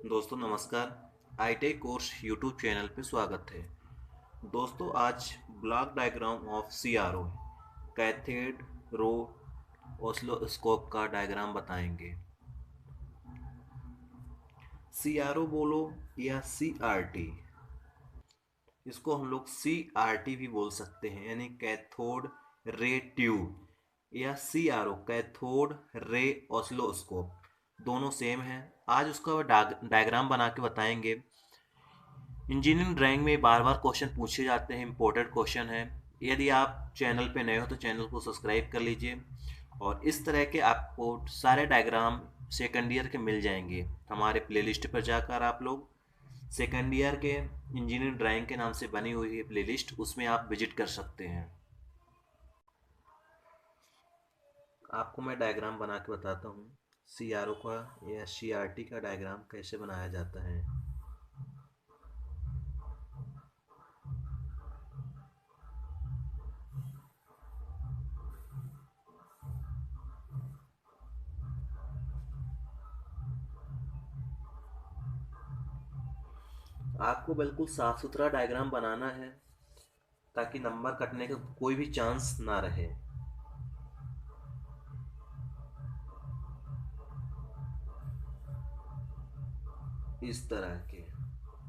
दोस्तों नमस्कार। IT course YouTube channel पे स्वागत है। दोस्तों आज block diagram of CRO cathode ray oscilloscope का डायग्राम बताएंगे। सीआरओ बोलो या सीआरटी, इसको हम लोग सीआरटी भी बोल सकते हैं, यानी कैथोड रे ट्यूब, या सीआरओ कैथोड रे ऑसिलोस्कोप, दोनों सेम है। आज उसका डायग्राम बना के बताएंगे। इंजीनियरिंग ड्राइंग में बार बार क्वेश्चन पूछे जाते हैं, इंपॉर्टेंट क्वेश्चन है। यदि आप चैनल पे नए हो तो चैनल को सब्सक्राइब कर लीजिए, और इस तरह के आपको सारे डायग्राम सेकंड ईयर के मिल जाएंगे। हमारे प्लेलिस्ट पर जाकर आप लोग सेकंड ईयर के इंजीनियरिंग ड्राइंग के नाम से बनी हुई है प्लेलिस्ट, उसमें आप विजिट कर सकते हैं। आपको मैं डायग्राम बना के बताता हूँ सी आर ओ का या सी आर टी का डायग्राम कैसे बनाया जाता है। आपको बिल्कुल साफ सुथरा डायग्राम बनाना है ताकि नंबर कटने का कोई भी चांस ना रहे। इस तरह के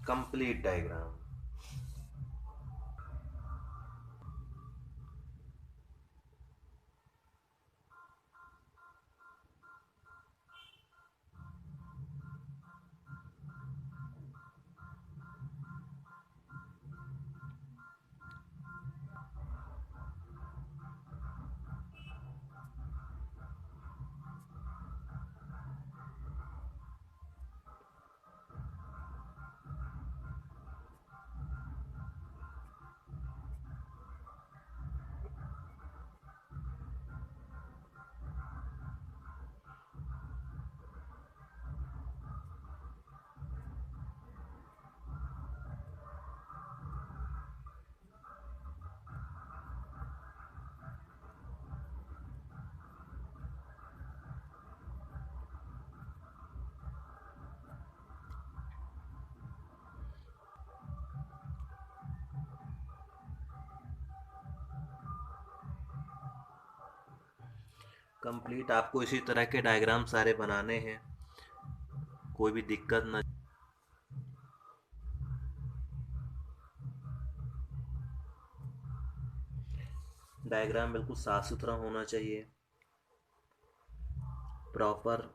कंप्लीट डायग्राम। कंप्लीट आपको इसी तरह के डायग्राम सारे बनाने हैं, कोई भी दिक्कत ना। डायग्राम बिल्कुल साफ सुथरा होना चाहिए, प्रॉपर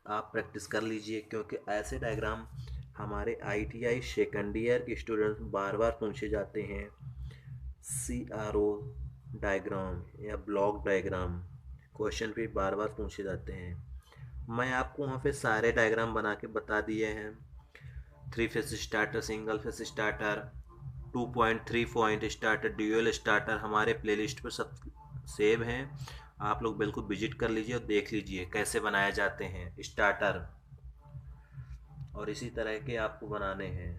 आप प्रैक्टिस कर लीजिए, क्योंकि ऐसे डायग्राम हमारे आईटीआई सेकंड ईयर के स्टूडेंट्स बार बार पूछे जाते हैं। सीआरओ डायग्राम या ब्लॉक डायग्राम क्वेश्चन भी बार बार पूछे जाते हैं। मैं आपको वहाँ पे सारे डायग्राम बना के बता दिए हैं। 3 face starter, single phase starter, 2.3 point starter, dual starter हमारे प्लेलिस्ट पर सब सेव हैं। आप लोग बिल्कुल विजिट कर लीजिए और देख लीजिए कैसे बनाए जाते हैं स्टार्टर, और इसी तरह के आपको बनाने हैं।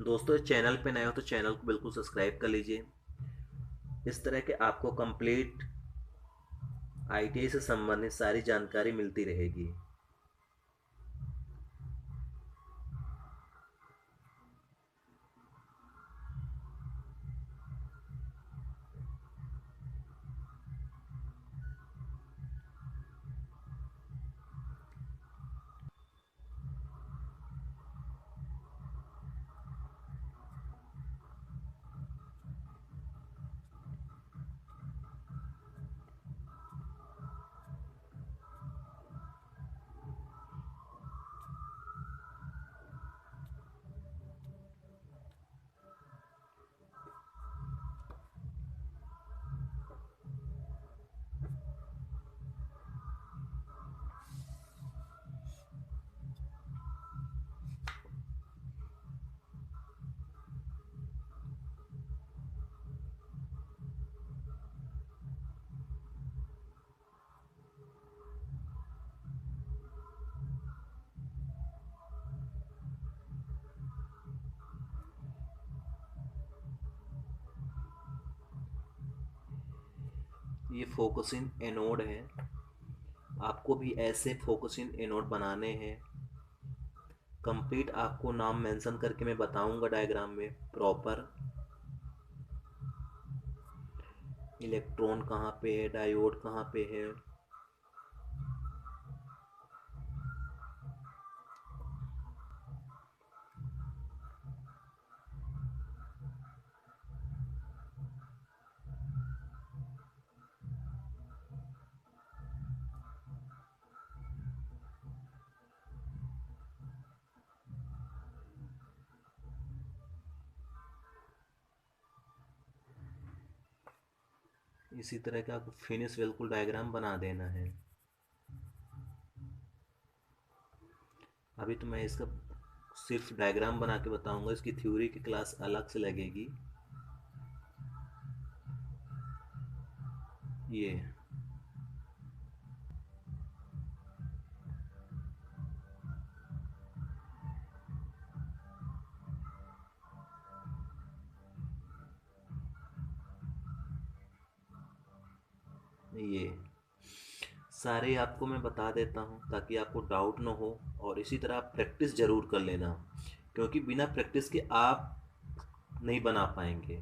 दोस्तों चैनल पे नए हो तो चैनल को बिल्कुल सब्सक्राइब कर लीजिए। इस तरह के आपको कंप्लीट आईटीआई से संबंधित सारी जानकारी मिलती रहेगी। ये फोकसिंग एनोड है। आपको भी ऐसे फोकसिंग एनोड बनाने हैं। कंप्लीट आपको नाम मेंशन करके मैं बताऊंगा डायग्राम में प्रॉपर। इलेक्ट्रॉन कहाँ पे है, डायोड कहाँ पे है। इसी तरह का आपको फिनिश बिल्कुल डायग्राम बना देना है। अभी तो मैं इसका सिर्फ डायग्राम बना के बताऊंगा, इसकी थ्योरी की क्लास अलग से लगेगी। ये ये सारे आपको मैं बता देता हूँ ताकि आपको डाउट ना हो। और इसी तरह आप प्रैक्टिस ज़रूर कर लेना, क्योंकि बिना प्रैक्टिस के आप नहीं बना पाएंगे।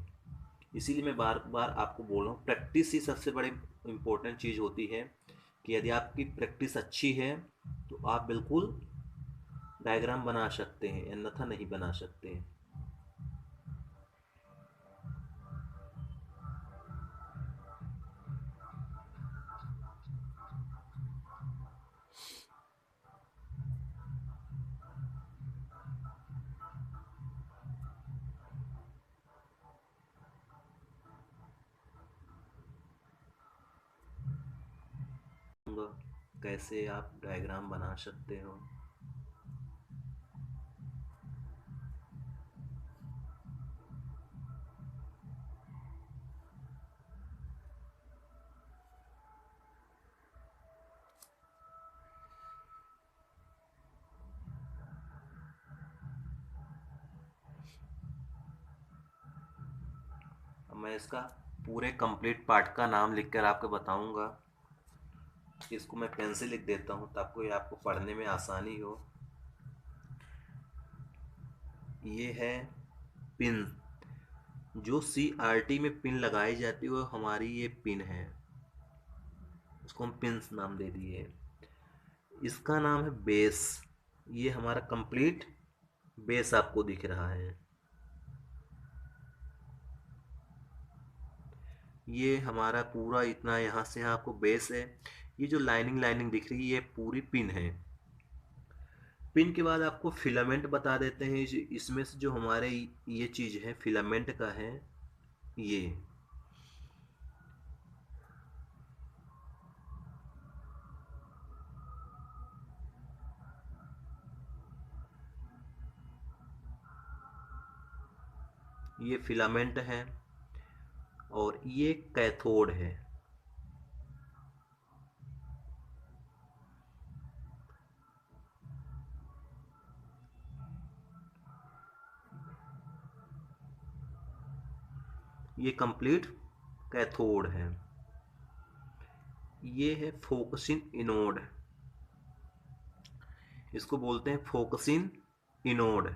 इसीलिए मैं बार बार आपको बोल रहा हूँ, प्रैक्टिस ही सबसे बड़ी इम्पोर्टेंट चीज़ होती है। कि यदि आपकी प्रैक्टिस अच्छी है तो आप बिल्कुल डायग्राम बना सकते हैं, अन्यथा नहीं बना सकते हैं। कैसे आप डायग्राम बना सकते हो। अब मैं इसका पूरे कंप्लीट पार्ट का नाम लिखकर आपको बताऊंगा। इसको मैं पेन से लिख देता हूँ ताकि ये आपको पढ़ने में आसानी हो। ये है पिन। जो CRT में पिन लगाई जाती है वो हमारी ये पिन है, इसको हम पिंस नाम दे दिए। इसका नाम है बेस। ये हमारा कंप्लीट बेस आपको दिख रहा है। ये हमारा पूरा इतना यहाँ से यहाँ आपको बेस है। ये जो लाइनिंग लाइनिंग दिख रही है ये पूरी पिन है। पिन के बाद आपको फिलामेंट बता देते हैं। इसमें से जो हमारे ये चीज़ है फिलामेंट का है। ये ये फिलामेंट है और ये कैथोड है। ये कंप्लीट कैथोड है। ये है फोकसिंग इनोड, इसको बोलते हैं फोकसिंग इनोड।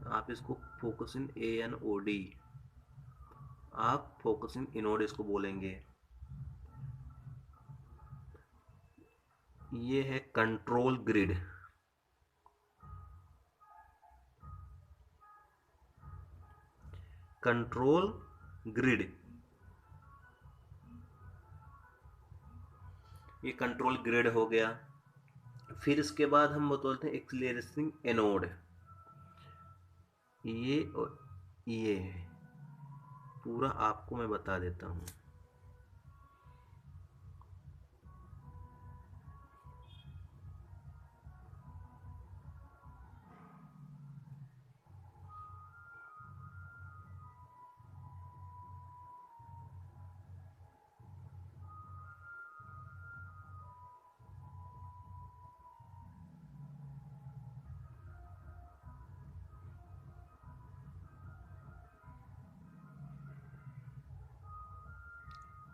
आप इसको फोकसिंग ANOD, आप फोकसिंग इनोड इसको बोलेंगे। ये है कंट्रोल ग्रिड। कंट्रोल ग्रिड, ये कंट्रोल ग्रिड हो गया। फिर इसके बाद हम बोलते हैं एक्सीलरेटिंग एनोड। ये और ये पूरा आपको मैं बता देता हूँ।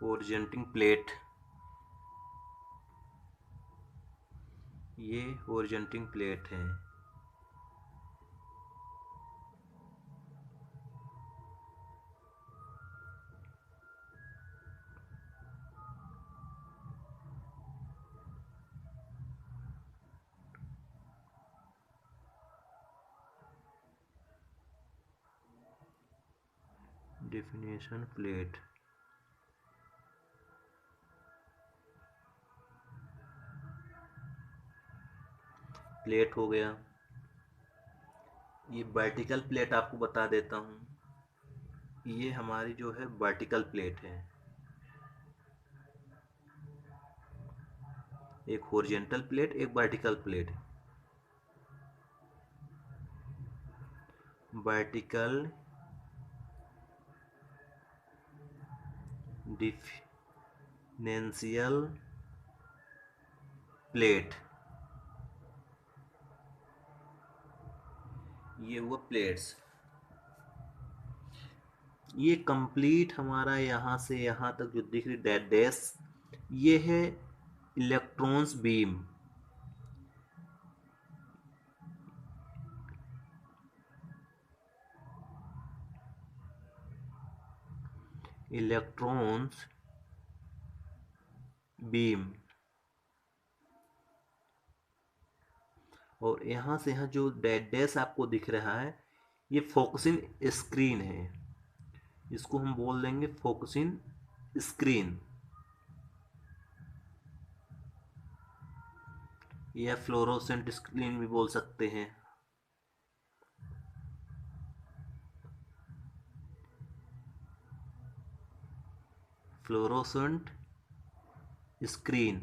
ओरिजेंटिंग प्लेट, ये ओरिजेंटिंग प्लेट है। डेफिनेशन प्लेट, प्लेट हो गया। ये वर्टिकल प्लेट आपको बता देता हूँ, ये हमारी जो है वर्टिकल प्लेट है। एक हॉरिजॉन्टल प्लेट, एक vertical plate. Vertical differential plate, ये हुआ प्लेट्स। ये कंप्लीट हमारा यहाँ से यहाँ तक जो दिख रही डैश, ये है इलेक्ट्रॉन्स बीम। इलेक्ट्रॉन्स बीम, और यहाँ से यहाँ जो डैश आपको दिख रहा है, ये फोकसिंग स्क्रीन है। इसको हम बोल देंगे फोकसिंग स्क्रीन या फ्लोरोसेंट स्क्रीन भी बोल सकते हैं। फ्लोरोसेंट स्क्रीन,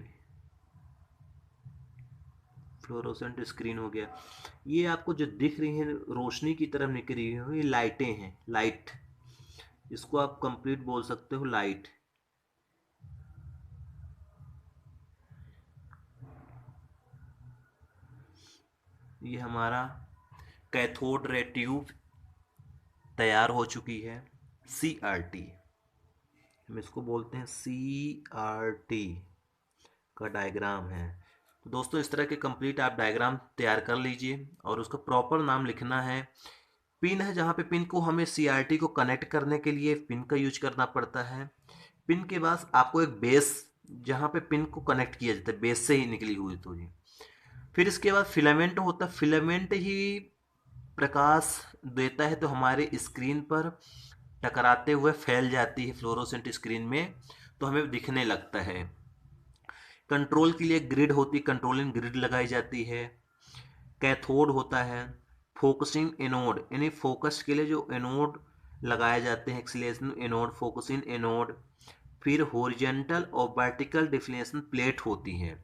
फ्लोरोसेंट स्क्रीन हो गया। ये आपको जो दिख रही है रोशनी की तरफ निकल रही है, ये लाइटें हैं, लाइट। इसको आप कंप्लीट बोल सकते हो लाइट। ये हमारा कैथोड रे ट्यूब तैयार हो चुकी है, CRT। हम इसको बोलते हैं CRT का डायग्राम है। तो दोस्तों इस तरह के कंप्लीट आप डायग्राम तैयार कर लीजिए, और उसका प्रॉपर नाम लिखना है। पिन है, जहाँ पे पिन को हमें CRT को कनेक्ट करने के लिए पिन का यूज करना पड़ता है। पिन के बाद आपको एक बेस, जहाँ पे पिन को कनेक्ट किया जाता है, बेस से ही निकली हुई तो ये। फिर इसके बाद फिलामेंट होता है, फिलामेंट ही प्रकाश देता है, तो हमारे स्क्रीन पर टकराते हुए फैल जाती है फ्लोरोसेंट स्क्रीन में, तो हमें दिखने लगता है। कंट्रोल के लिए ग्रिड होती है, कंट्रोलिंग ग्रिड लगाई जाती है। कैथोड होता है, फोकसिंग एनोड, यानी फोकस के लिए जो एनोड लगाए जाते हैं, एक्सीलरेशन एनोड, फोकसिंग एनोड। फिर हॉरिजॉन्टल और वर्टिकल डिफ्लेशन प्लेट होती हैं।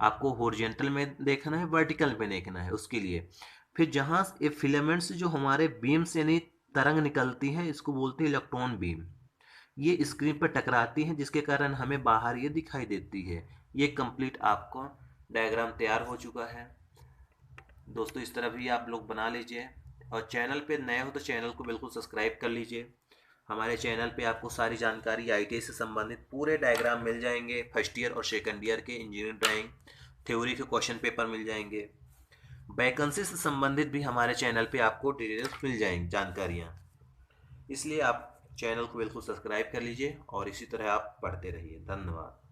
आपको हॉरिजॉन्टल में देखना है, वर्टिकल में देखना है, उसके लिए। फिर जहाँ ये फिलामेंट्स जो हमारे बीम से यानी तरंग निकलती हैं, इसको बोलते हैं इलेक्ट्रॉन बीम। ये स्क्रीन पर टकराती हैं, जिसके कारण हमें बाहर ये दिखाई देती है। ये कंप्लीट आपको डायग्राम तैयार हो चुका है। दोस्तों इस तरह भी आप लोग बना लीजिए, और चैनल पे नए हो तो चैनल को बिल्कुल सब्सक्राइब कर लीजिए। हमारे चैनल पे आपको सारी जानकारी ITI से संबंधित पूरे डायग्राम मिल जाएंगे। फर्स्ट ईयर और सेकंड ईयर के इंजीनियरिंग ड्राइंग थ्योरी के क्वेश्चन पेपर मिल जाएंगे। वैकेंसी से संबंधित भी हमारे चैनल पे आपको डिटेल्स मिल जाएंगी, जानकारियाँ। इसलिए आप चैनल को बिल्कुल सब्सक्राइब कर लीजिए, और इसी तरह आप पढ़ते रहिए। धन्यवाद।